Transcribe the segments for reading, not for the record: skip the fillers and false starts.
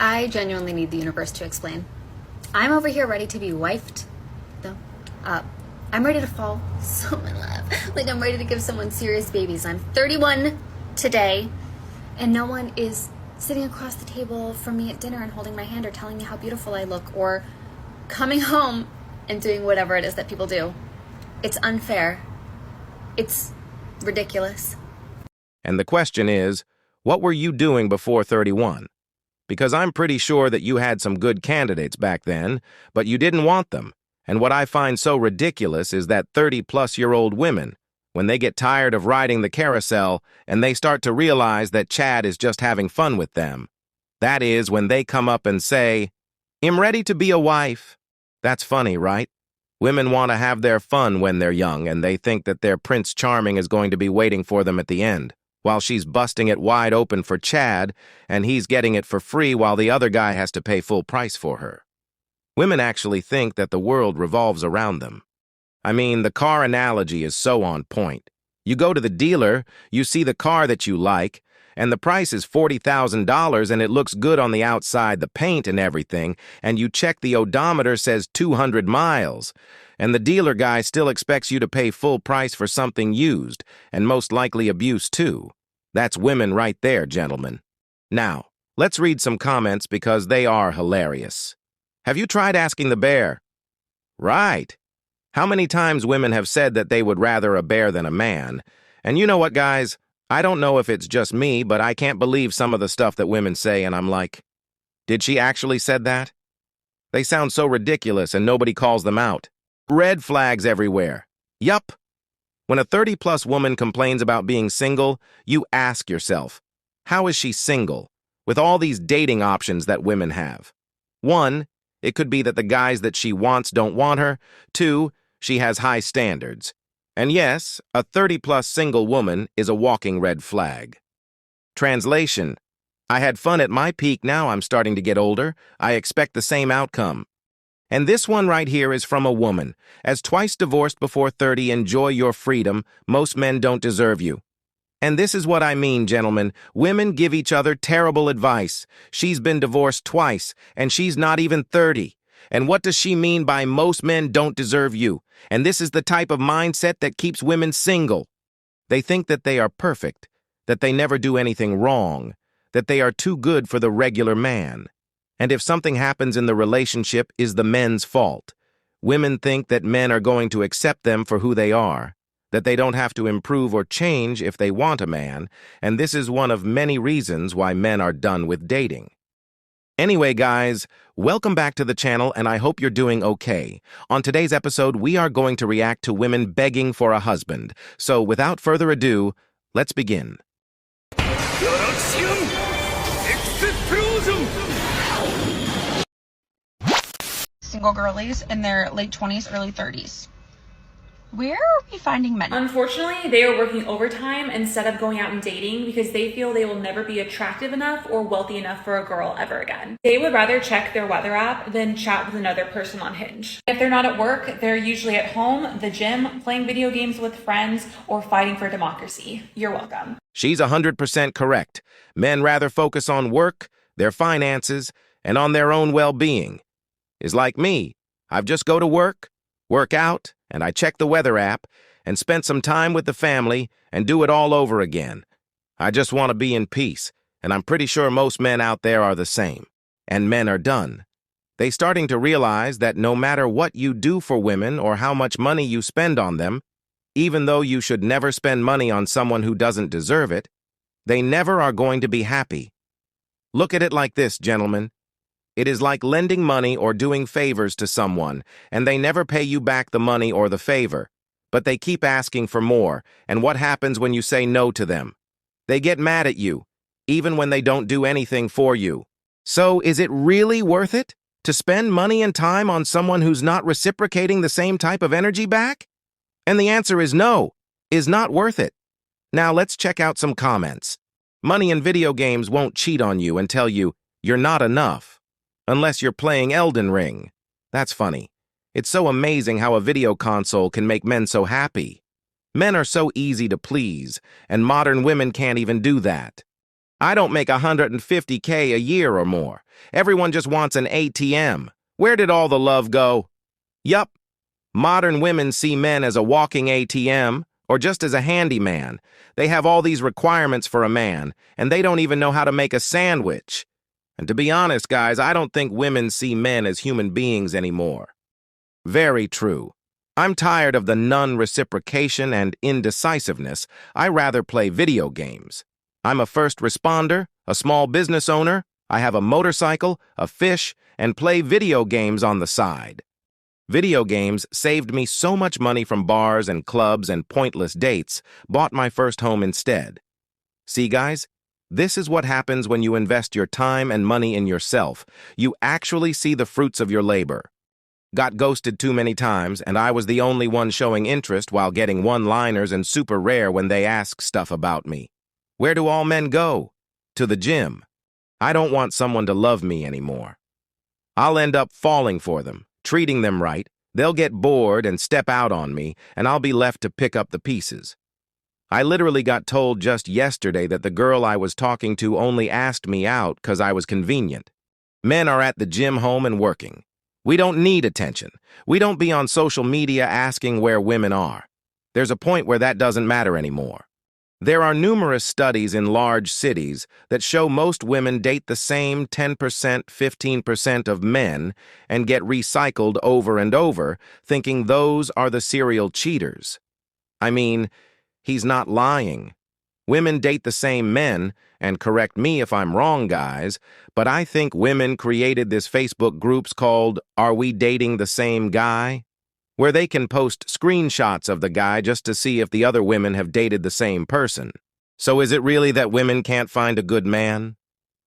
I genuinely need the universe to explain. I'm over here ready to be wifed, though. I'm ready to fall so in love. Like, I'm ready to give someone serious babies. I'm 31 today, and no one is sitting across the table from me at dinner and holding my hand or telling me how beautiful I look or coming home and doing whatever it is that people do. It's unfair. It's ridiculous. And the question is, what were you doing before 31? Because I'm pretty sure that you had some good candidates back then, but you didn't want them. And what I find so ridiculous is that 30-plus-year-old women, when they get tired of riding the carousel and they start to realize that Chad is just having fun with them, that is when they come up and say, "I'm ready to be a wife." That's funny, right? Women want to have their fun when they're young, and they think that their Prince Charming is going to be waiting for them at the end, while she's busting it wide open for Chad, and he's getting it for free while the other guy has to pay full price for her. Women actually think that the world revolves around them. I mean, the car analogy is so on point. You go to the dealer, you see the car that you like, and the price is $40,000 and it looks good on the outside, the paint and everything, and you check the odometer says 200 miles, and the dealer guy still expects you to pay full price for something used, and most likely abused too. That's women right there, gentlemen. Now, let's read some comments because they are hilarious. Have you tried asking the bear? Right. How many times women have said that they would rather a bear than a man? And you know what, guys? I don't know if it's just me, but I can't believe some of the stuff that women say, and I'm like, did she actually said that? They sound so ridiculous and nobody calls them out. Red flags everywhere. Yup. When a 30-plus woman complains about being single, you ask yourself, how is she single? With all these dating options that women have. 1, it could be that the guys that she wants don't want her. 2, she has high standards. And yes, a 30-plus single woman is a walking red flag. Translation: I had fun at my peak, now I'm starting to get older. I expect the same outcome. And this one right here is from a woman. As twice divorced before 30, enjoy your freedom. Most men don't deserve you. And this is what I mean, gentlemen. Women give each other terrible advice. She's been divorced twice, and she's not even 30. And what does she mean by most men don't deserve you? And this is the type of mindset that keeps women single. They think that they are perfect, that they never do anything wrong, that they are too good for the regular man. And if something happens in the relationship, is the men's fault. Women think that men are going to accept them for who they are, that they don't have to improve or change if they want a man, and this is one of many reasons why men are done with dating. Anyway, guys, welcome back to the channel, and I hope you're doing okay. On today's episode, we are going to react to women begging for a husband. So, without further ado, let's begin. Single girlies in their late 20s, early 30s. Where are we finding men? Unfortunately, they are working overtime instead of going out and dating because they feel they will never be attractive enough or wealthy enough for a girl ever again. They would rather check their weather app than chat with another person on Hinge. If they're not at work, they're usually at home, the gym, playing video games with friends, or fighting for democracy. You're welcome. She's 100% correct. Men rather focus on work, their finances, and on their own well-being. Is like me. I've just go to work out, and I check the weather app, and spend some time with the family, and do it all over again. I just want to be in peace, and I'm pretty sure most men out there are the same. And men are done. They starting to realize that no matter what you do for women or how much money you spend on them, even though you should never spend money on someone who doesn't deserve it, they never are going to be happy. Look at it like this, gentlemen. It is like lending money or doing favors to someone, and they never pay you back the money or the favor, but they keep asking for more, and what happens when you say no to them? They get mad at you, even when they don't do anything for you. So, is it really worth it to spend money and time on someone who's not reciprocating the same type of energy back? And the answer is no, is not worth it. Now let's check out some comments. Money in video games won't cheat on you and tell you you're not enough. Unless you're playing Elden Ring. That's funny. It's so amazing how a video console can make men so happy. Men are so easy to please, and modern women can't even do that. I don't make $150K a year or more. Everyone just wants an ATM. Where did all the love go? Yup. Modern women see men as a walking ATM or just as a handyman. They have all these requirements for a man, and they don't even know how to make a sandwich. And to be honest, guys, I don't think women see men as human beings anymore. Very true. I'm tired of the non-reciprocation and indecisiveness. I rather play video games. I'm a first responder, a small business owner, I have a motorcycle, a fish, and play video games on the side. Video games saved me so much money from bars and clubs and pointless dates, bought my first home instead. See, guys? This is what happens when you invest your time and money in yourself. You actually see the fruits of your labor. Got ghosted too many times, and I was the only one showing interest while getting one-liners and super rare when they ask stuff about me. Where do all men go? To the gym. I don't want someone to love me anymore. I'll end up falling for them, treating them right. They'll get bored and step out on me, and I'll be left to pick up the pieces. I literally got told just yesterday that the girl I was talking to only asked me out because I was convenient. Men are at the gym, home, and working. We don't need attention. We don't be on social media asking where women are. There's a point where that doesn't matter anymore. There are numerous studies in large cities that show most women date the same 10%, 15% of men and get recycled over and over, thinking those are the serial cheaters. I mean, he's not lying. Women date the same men, and correct me if I'm wrong, guys, but I think women created this Facebook groups called Are We Dating the Same Guy? Where they can post screenshots of the guy just to see if the other women have dated the same person. So is it really that women can't find a good man?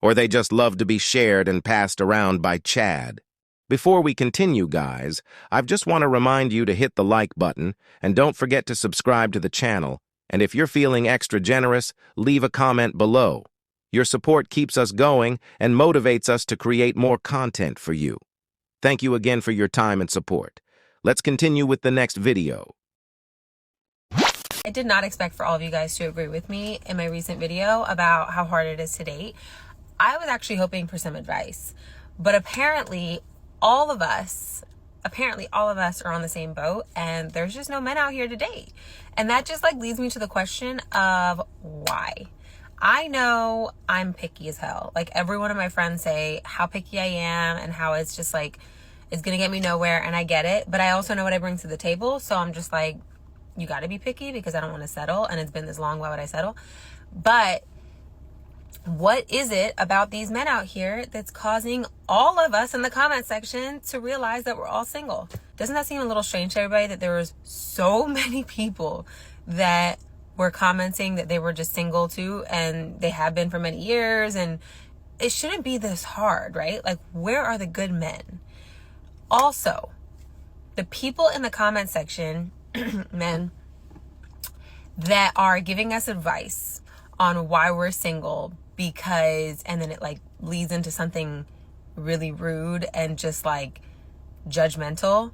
Or they just love to be shared and passed around by Chad? Before we continue, guys, I just want to remind you to hit the like button, and don't forget to subscribe to the channel. And if you're feeling extra generous, leave a comment below. Your support keeps us going and motivates us to create more content for you. Thank you again for your time and support. Let's continue with the next video. I did not expect for all of you guys to agree with me in my recent video about how hard it is to date. I was actually hoping for some advice, but apparently all of us are on the same boat, and there's just no men out here to date. And that just leads me to the question of why. I know I'm picky as hell. Every one of my friends say how picky I am and how it's just it's gonna get me nowhere, and I get it, but I also know what I bring to the table, so I'm just you gotta be picky because I don't want to settle, and it's been this long, why would I settle? But what is it about these men out here that's causing all of us in the comment section to realize that we're all single? Doesn't that seem a little strange to everybody that there was so many people that were commenting that they were just single too, and they have been for many years, and it shouldn't be this hard, right? Where are the good men? Also, the people in the comment section, men, that are giving us advice on why we're single because, and then it leads into something really rude and just judgmental.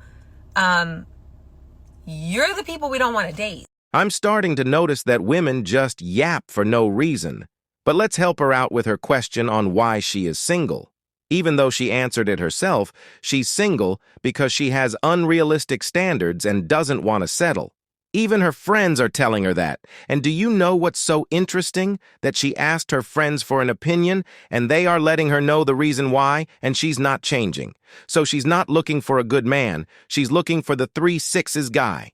You're the people we don't want to date. I'm starting to notice that women just yap for no reason. But let's help her out with her question on why she is single. Even though she answered it herself, she's single because she has unrealistic standards and doesn't want to settle. Even her friends are telling her that. And do you know what's so interesting? That she asked her friends for an opinion, and they are letting her know the reason why, and she's not changing. So she's not looking for a good man. She's looking for the 3 6s guy.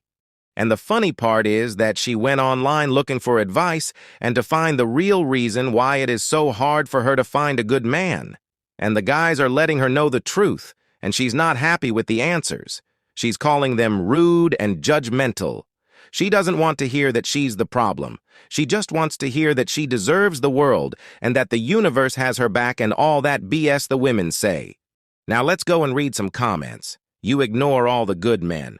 And the funny part is that she went online looking for advice and to find the real reason why it is so hard for her to find a good man. And the guys are letting her know the truth, and she's not happy with the answers. She's calling them rude and judgmental. She doesn't want to hear that she's the problem. She just wants to hear that she deserves the world and that the universe has her back and all that BS the women say. Now let's go and read some comments. You ignore all the good men.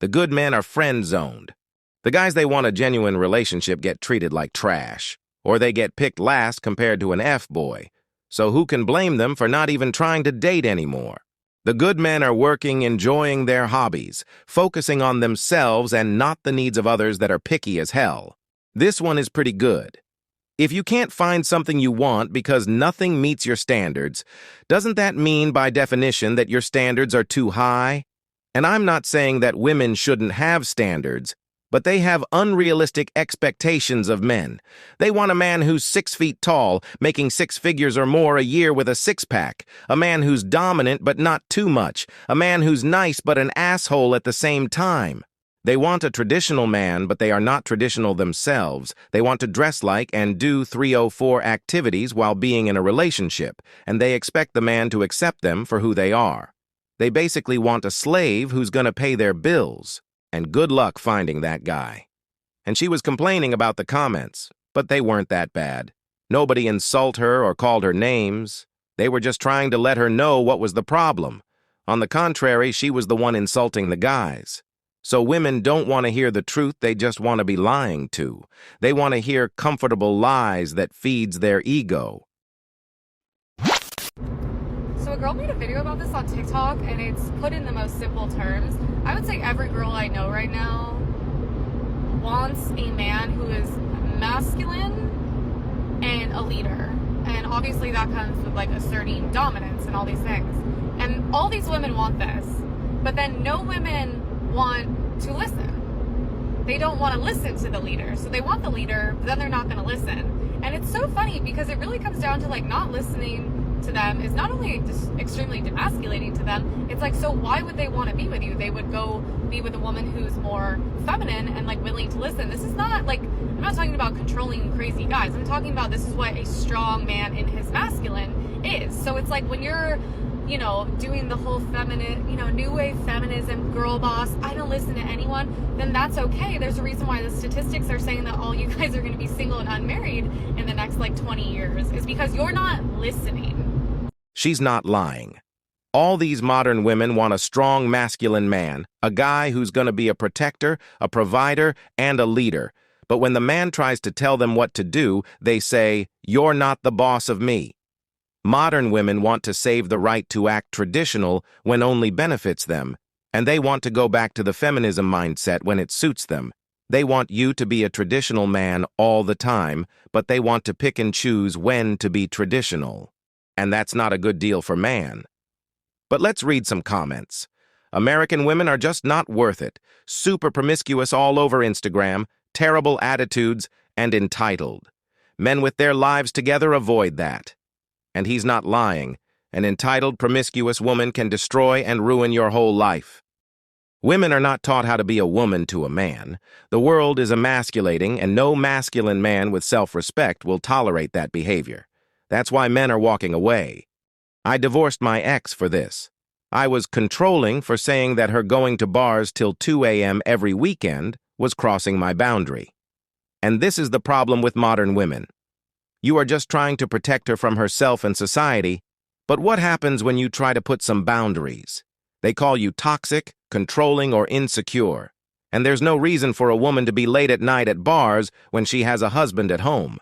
The good men are friend-zoned. The guys they want a genuine relationship get treated like trash, or they get picked last compared to an F-boy. So who can blame them for not even trying to date anymore? The good men are working, enjoying their hobbies, focusing on themselves and not the needs of others that are picky as hell. This one is pretty good. If you can't find something you want because nothing meets your standards, doesn't that mean by definition that your standards are too high? And I'm not saying that women shouldn't have standards, but they have unrealistic expectations of men. They want a man who's 6 feet tall, making 6 figures or more a year with a six-pack, a man who's dominant but not too much, a man who's nice but an asshole at the same time. They want a traditional man, but they are not traditional themselves. They want to dress like and do 304 activities while being in a relationship, and they expect the man to accept them for who they are. They basically want a slave who's going to pay their bills. And good luck finding that guy. And she was complaining about the comments, but they weren't that bad. Nobody insulted her or called her names. They were just trying to let her know what was the problem. On the contrary, she was the one insulting the guys. So women don't want to hear the truth, they just want to be lying to. They want to hear comfortable lies that feeds their ego. So a girl made a video about this on TikTok, and it's put in the most simple terms. I would say every girl I know right now wants a man who is masculine and a leader. And obviously that comes with like asserting dominance and all these things. And all these women want this. But then no women want to listen. They don't want to listen to the leader. So they want the leader, but then they're not going to listen. And it's so funny because it really comes down to like not listening to them is not only just extremely demasculating to them, it's like, so why would they want to be with you? They would go be with a woman who's more feminine and like willing to listen. This is not like, I'm not talking about controlling crazy guys. I'm talking about this is what a strong man in his masculine is. So it's like when you're, you know, doing the whole feminine, you know, new wave feminism, girl boss, I don't listen to anyone, then that's okay. There's a reason why the statistics are saying that all you guys are going to be single and unmarried in the next like 20 years is because you're not listening. She's not lying. All these modern women want a strong masculine man, a guy who's going to be a protector, a provider, and a leader. But when the man tries to tell them what to do, they say, "You're not the boss of me." Modern women want to save the right to act traditional when only benefits them, and they want to go back to the feminism mindset when it suits them. They want you to be a traditional man all the time, but they want to pick and choose when to be traditional. And that's not a good deal for man. But let's read some comments. American women are just not worth it. Super promiscuous all over Instagram, terrible attitudes, and entitled. Men with their lives together avoid that. And he's not lying. An entitled, promiscuous woman can destroy and ruin your whole life. Women are not taught how to be a woman to a man. The world is emasculating, and no masculine man with self-respect will tolerate that behavior. That's why men are walking away. I divorced my ex for this. I was controlling for saying that her going to bars till 2 a.m. every weekend was crossing my boundary. And this is the problem with modern women. You are just trying to protect her from herself and society, but what happens when you try to put some boundaries? They call you toxic, controlling, or insecure. And there's no reason for a woman to be late at night at bars when she has a husband at home.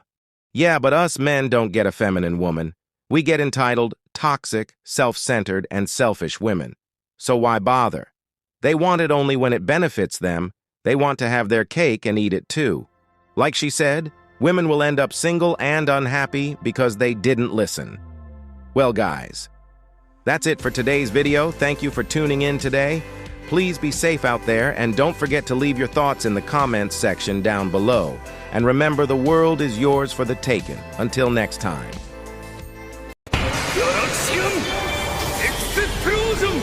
Yeah, but us men don't get a feminine woman. We get entitled, toxic, self-centered, and selfish women. So why bother? They want it only when it benefits them. They want to have their cake and eat it too. Like she said, women will end up single and unhappy because they didn't listen. Well, guys, that's it for today's video. Thank you for tuning in today. Please be safe out there, and don't forget to leave your thoughts in the comments section down below. And remember, the world is yours for the taking. Until next time. Galaxian Explosion!